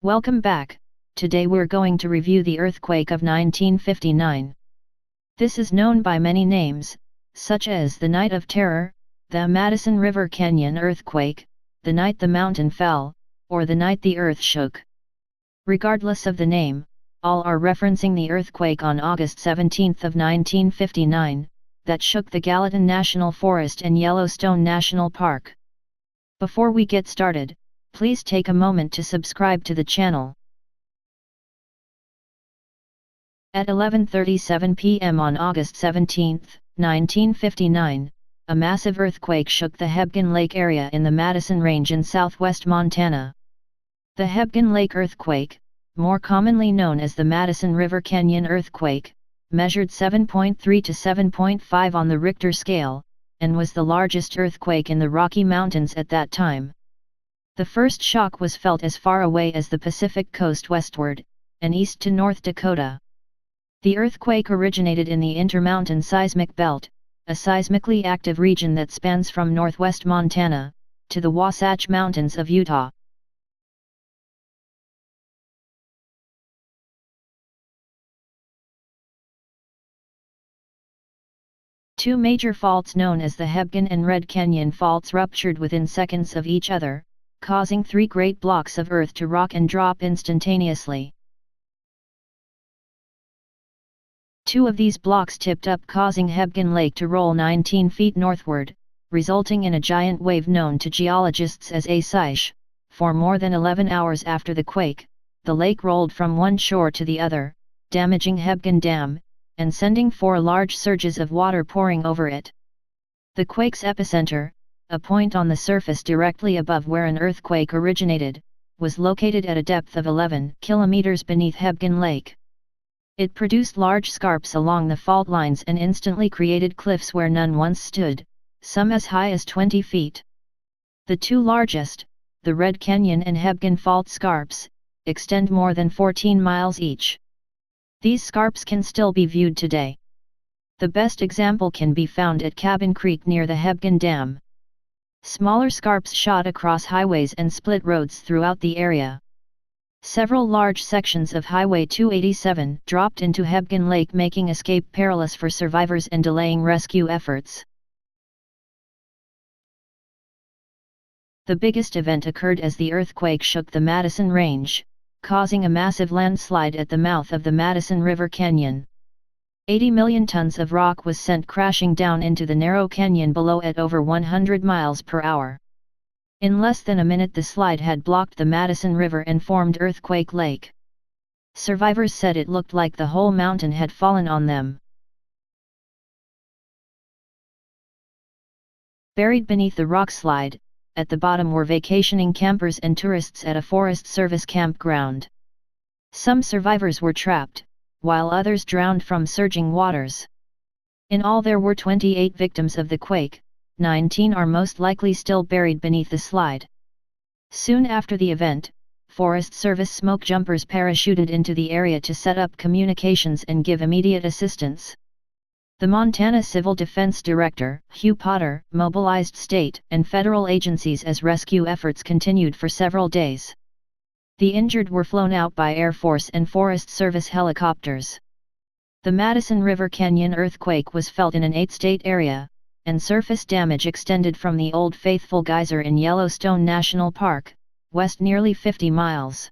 Welcome back. Today we're going to review the earthquake of 1959. This is known by many names, such as the Night of Terror, the Madison River Canyon Earthquake, the night the mountain fell, or the night the earth shook. Regardless of the name, all are referencing the earthquake on August 17 of 1959, that shook the Gallatin National Forest and Yellowstone National Park. Before we get started, please take a moment to subscribe to the channel. At 11:37 p.m. on August 17, 1959, a massive earthquake shook the Hebgen Lake area in the Madison Range in southwest Montana. The Hebgen Lake Earthquake, more commonly known as the Madison River Canyon Earthquake, measured 7.3 to 7.5 on the Richter scale, and was the largest earthquake in the Rocky Mountains at that time. The first shock was felt as far away as the Pacific coast westward, and east to North Dakota. The earthquake originated in the Intermountain Seismic Belt, a seismically active region that spans from northwest Montana to the Wasatch Mountains of Utah. Two major faults known as the Hebgen and Red Canyon faults ruptured within seconds of each other, causing three great blocks of earth to rock and drop instantaneously. Two of these blocks tipped up, causing Hebgen Lake to roll 19 feet northward, resulting in a giant wave known to geologists as a seiche. For more than 11 hours after the quake, the lake rolled from one shore to the other, damaging Hebgen Dam, and sending 4 large surges of water pouring over it. The quake's epicenter, a point on the surface directly above where an earthquake originated, was located at a depth of 11 kilometers beneath Hebgen Lake. It produced large scarps along the fault lines and instantly created cliffs where none once stood, some as high as 20 feet. The two largest, the Red Canyon and Hebgen Fault scarps, extend more than 14 miles each. These scarps can still be viewed today. The best example can be found at Cabin Creek near the Hebgen Dam. Smaller scarps shot across highways and split roads throughout the area. Several large sections of Highway 287 dropped into Hebgen Lake, making escape perilous for survivors and delaying rescue efforts. The biggest event occurred as the earthquake shook the Madison Range, causing a massive landslide at the mouth of the Madison River Canyon. 80 million tons of rock was sent crashing down into the narrow canyon below at over 100 miles per hour. In less than a minute, the slide had blocked the Madison River and formed Earthquake Lake. Survivors said it looked like the whole mountain had fallen on them. Buried beneath the rock slide, at the bottom were vacationing campers and tourists at a Forest Service campground. Some survivors were trapped, while others drowned from surging waters. In all, there were 28 victims of the quake. 19 are most likely still buried beneath the slide. Soon after the event, Forest Service smoke jumpers parachuted into the area to set up communications and give immediate assistance. The Montana Civil Defense Director, Hugh Potter, mobilized state and federal agencies as rescue efforts continued for several days. The injured were flown out by Air Force and Forest Service helicopters. The Madison River Canyon earthquake was felt in an 8-state area, and surface damage extended from the Old Faithful Geyser in Yellowstone National Park, west nearly 50 miles.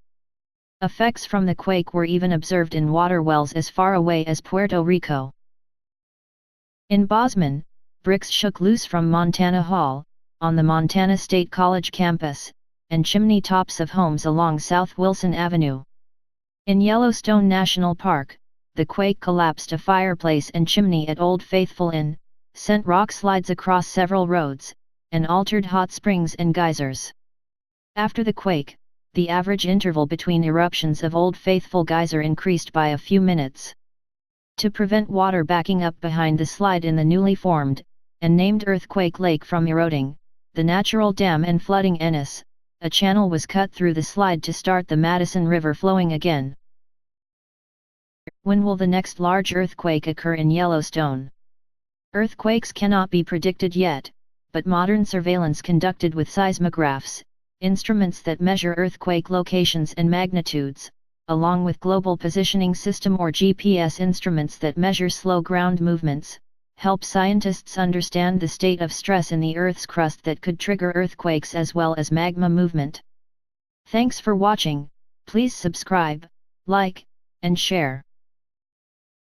Effects from the quake were even observed in water wells as far away as Puerto Rico. In Bozeman, bricks shook loose from Montana Hall, on the Montana State College campus, and chimney tops of homes along South Wilson Avenue. In Yellowstone National Park, the quake collapsed a fireplace and chimney at Old Faithful Inn, sent rock slides across several roads, and altered hot springs and geysers. After the quake, the average interval between eruptions of Old Faithful Geyser increased by a few minutes. To prevent water backing up behind the slide in the newly formed, and named Earthquake Lake from eroding, the natural dam and flooding Ennis, a channel was cut through the slide to start the Madison River flowing again. When will the next large earthquake occur in Yellowstone? Earthquakes cannot be predicted yet, but modern surveillance conducted with seismographs, instruments that measure earthquake locations and magnitudes, along with Global Positioning System or GPS instruments that measure slow ground movements, help scientists understand the state of stress in the Earth's crust that could trigger earthquakes as well as magma movement. Thanks for watching. Please subscribe, like, and share.